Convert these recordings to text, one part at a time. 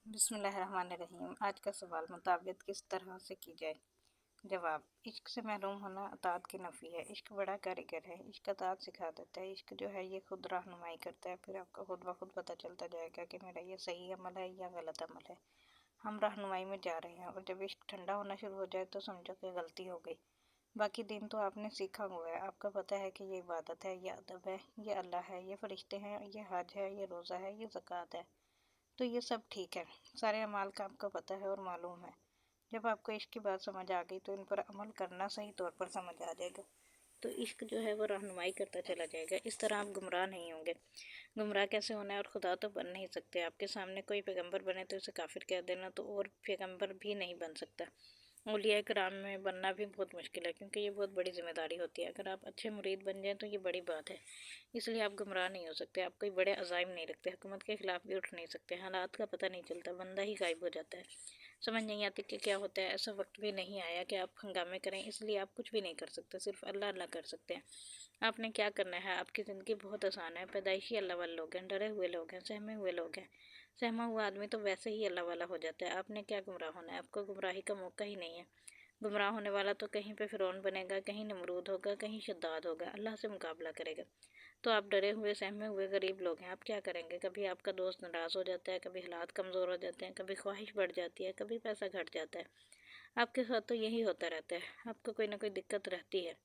बिस्मिल्लाहिर्रहमानिर्रहीम। आज का सवाल, मुताबियत किस तरह से की जाए। जवाब, इश्क से महरूम होना अताअत की नफ़ी है। इश्क बड़ा कारीगर है। इश्क अताअत सिखा देता है। इश्क जो है ये खुद रहनुमाई करता है। फिर आपको खुद ब खुद पता चलता जाएगा कि मेरा ये सही अमल है या गलत अमल है। हम रहनुमाई में जा रहे हैं और जब इश्क ठंडा होना शुरू हो जाए तो समझो कि गलती हो गई। बाकी दिन तो आपने सीखा हुआ है। आपका पता है कि ये इबादत है, ये अदब है, ये अल्लाह है, ये फरिश्ते हैं, ये हज है, ये रोज़ा है, ये ज़कात है। तो ये सब ठीक है। सारे अमाल का आपको पता है और मालूम है। जब आपको इश्क की बात समझ आ गई तो इन पर अमल करना सही तौर पर समझ आ जाएगा। तो इश्क जो है वो रहनुमाई करता चला जाएगा। इस तरह आप गुमराह नहीं होंगे। गुमराह कैसे होना है, और खुदा तो बन नहीं सकते। आपके सामने कोई पैगंबर बने तो उसे काफिर कह देना, तो और पैगंबर भी नहीं बन सकता। औलिया कराम में बनना भी बहुत मुश्किल है, क्योंकि ये बहुत बड़ी जिम्मेदारी होती है। अगर आप अच्छे मुरीद बन जाएं तो ये बड़ी बात है। इसलिए आप गुमराह नहीं हो सकते। आप कोई बड़े अज़ाइम नहीं रखते। हुकूमत के खिलाफ भी उठ नहीं सकते। हालात का पता नहीं चलता, बंदा ही गायब हो जाता है। समझ नहीं आती कि क्या होता है। ऐसा वक्त भी नहीं आया कि आप हंगामे करें, इसलिए आप कुछ भी नहीं कर सकते। सिर्फ अल्लाह अल्लाह कर सकते हैं। आपने क्या करना है, आपकी ज़िंदगी बहुत आसान है। पैदाइशी अल्लाह वाले लोग हैं, डरे हुए लोग हैं, सहमे हुए लोग हैं। सहमा हुआ आदमी तो वैसे ही अल्लाह वाला हो जाता है। आपने क्या गुमराह होना है, आपको गुमराही का मौका ही नहीं है। गुमराह होने वाला तो कहीं पे फ़िरौन बनेगा, कहीं नमरूद होगा, कहीं शद्दाद होगा, अल्लाह से मुकाबला करेगा। तो आप डरे हुए सहमे हुए गरीब लोग हैं। आप क्या करेंगे। कभी आपका दोस्त नाराज़ हो जाता है, कभी हालात कमज़ोर हो जाते हैं, कभी ख्वाहिश बढ़ जाती है, कभी पैसा घट जाता है। आपके साथ तो यही होता रहता है। आपको कोई ना कोई दिक्कत रहती है।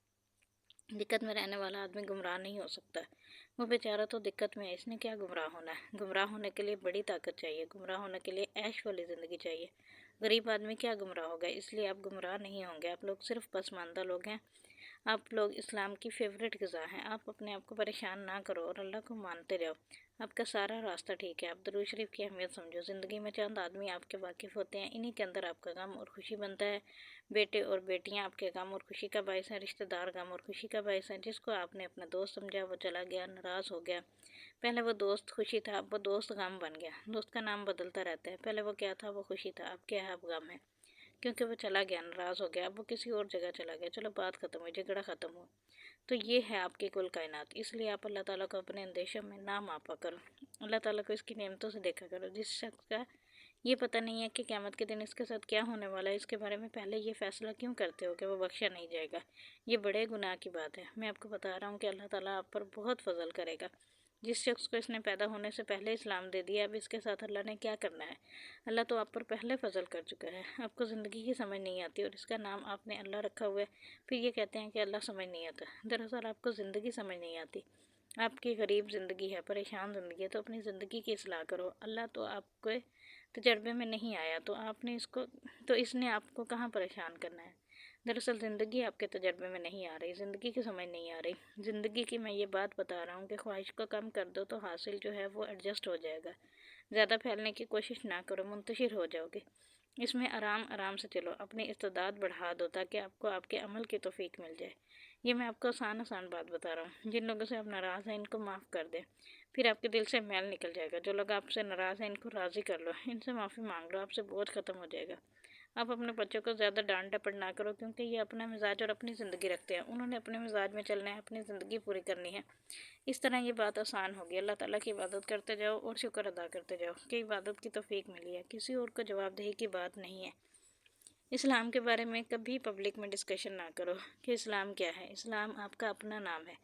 दिक्कत में रहने वाला आदमी गुमराह नहीं हो सकता। वो बेचारा तो दिक्कत में है, इसने क्या गुमराह होना है। गुमराह होने के लिए बड़ी ताकत चाहिए। गुमराह होने के लिए ऐश वाली ज़िंदगी चाहिए। गरीब आदमी क्या गुमराह होगा, इसलिए आप गुमराह नहीं होंगे। आप लोग सिर्फ पसमानदा लोग हैं। आप लोग इस्लाम की फ़ेवरेट ग़िज़ा हैं। आप अपने आप को परेशान ना करो और अल्लाह को मानते जाओ। आपका सारा रास्ता ठीक है। आप दरूद शरीफ की अहमियत समझो। ज़िंदगी में चंद आदमी आपके वाकिफ़ होते हैं, इन्हीं के अंदर आपका गम और खुशी बनता है। बेटे और बेटियां आपके गम और खुशी का बायस हैं। रिश्तेदार गम और खुशी का बायस हैं। जिसको आपने अपना दोस्त समझा वो चला गया, नाराज़ हो गया। पहले वो दोस्त खुशी था, अब वो दोस्त गम बन गया। दोस्त का नाम बदलता रहता है। पहले वो क्या था, वो खुशी था, अब क्या है, अब गम है। क्योंकि वो चला गया, नाराज़ हो गया, अब वो किसी और जगह चला गया। चलो बात ख़त्म हुई, झगड़ा ख़त्म हुआ। तो ये है आपकी कुल कायनात। इसलिए आप अल्लाह ताला को अपने अंदेशों में ना मापा करो। अल्लाह ताला को इसकी नेमतों से देखा करो। जिस शख्स का ये पता नहीं है कि क़यामत के दिन इसके साथ क्या होने वाला है, इसके बारे में पहले ये फ़ैसला क्यों करते हो कि वो बख्शा नहीं जाएगा। ये बड़े गुनाह की बात है। मैं आपको बता रहा हूँ कि अल्लाह ताला आप पर बहुत फ़ज़ल करेगा। जिस शख्स को इसने पैदा होने से पहले इस्लाम दे दिया, अब इसके साथ अल्लाह ने क्या करना है। अल्लाह तो आप पर पहले फ़ज़ल कर चुका है। आपको ज़िंदगी की समझ नहीं आती और इसका नाम आपने अल्लाह रखा हुआ है। फिर ये कहते हैं कि अल्लाह समझ नहीं आता। दरअसल आपको ज़िंदगी समझ नहीं आती। आपकी गरीब ज़िंदगी है, परेशान ज़िंदगी है, तो अपनी ज़िंदगी की इस्लाह करो। अल्लाह तो आपके तजर्बे में नहीं आया, तो इसने आपको कहाँ परेशान करना है। दरअसल ज़िंदगी आपके तजर्बे में नहीं आ रही, ज़िंदगी की समझ नहीं आ रही। ज़िंदगी की मैं ये बात बता रहा हूँ कि ख्वाहिश को कम कर दो तो हासिल जो है वो एडजस्ट हो जाएगा। ज़्यादा फैलने की कोशिश ना करो, मुंतशिर हो जाओगे। इसमें आराम आराम से चलो, अपनी इस्तेदाद बढ़ा दो ताकि आपको आपके अमल की तौफीक मिल जाए। ये मैं आपको आसान आसान बात बता रहा हूँ। जिन लोगों से आप नाराज़ हैं इनको माफ़ कर दें, फिर आपके दिल से मैल निकल जाएगा। जो लोग आपसे नाराज़ हैं इनको राज़ी कर लो, इनसे माफ़ी मांग लो, आपसे बोझ ख़त्म हो जाएगा। आप अपने बच्चों को ज़्यादा डांट डपट ना करो, क्योंकि ये अपना मिजाज और अपनी ज़िंदगी रखते हैं। उन्होंने अपने मिजाज में चलना है, अपनी ज़िंदगी पूरी करनी है। इस तरह ये बात आसान होगी। अल्लाह ताला की इबादत करते जाओ और शुक्र अदा करते जाओ कि इबादत की तौफीक मिली है। किसी और को जवाबदेही की बात नहीं है। इस्लाम के बारे में कभी पब्लिक में डिस्कशन ना करो कि इस्लाम क्या है। इस्लाम आपका अपना नाम है।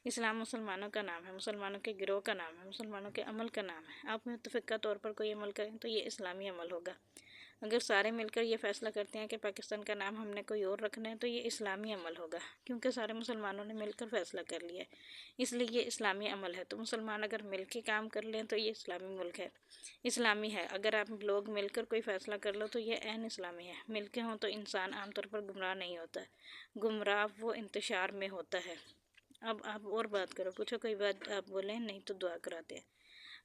इस्लाम मुसलमानों का नाम है, मुसलमानों के गिरोह का नाम है, मुसलमानों के अमल का नाम है। आप मुतफ़िक़ा तौर पर कोई अमल करें तो ये इस्लामी अमल होगा। अगर सारे मिलकर ये फ़ैसला करते हैं कि पाकिस्तान का नाम हमने कोई और रखना है तो ये इस्लामी अमल होगा, क्योंकि सारे मुसलमानों ने मिलकर फ़ैसला कर लिया है। इसलिए ये इस्लामी अमल है। तो मुसलमान अगर मिल के काम कर लें तो ये इस्लामी मुल्क है, इस्लामी है। अगर आप लोग मिलकर कोई फ़ैसला कर लो तो ये ऐन इस्लामी है। मिल के हों तो इंसान आमतौर पर गुमराह नहीं होता। गुमराह वो इंतशार में होता है। अब आप और बात करो, पूछो कोई बात आप बोलें, नहीं तो दुआ कराते हैं।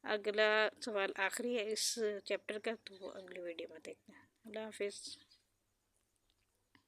अगला सवाल आखिरी है इस चैप्टर का, तो वो अगली वीडियो में देखते हैं। अल्लाह हाफिज़।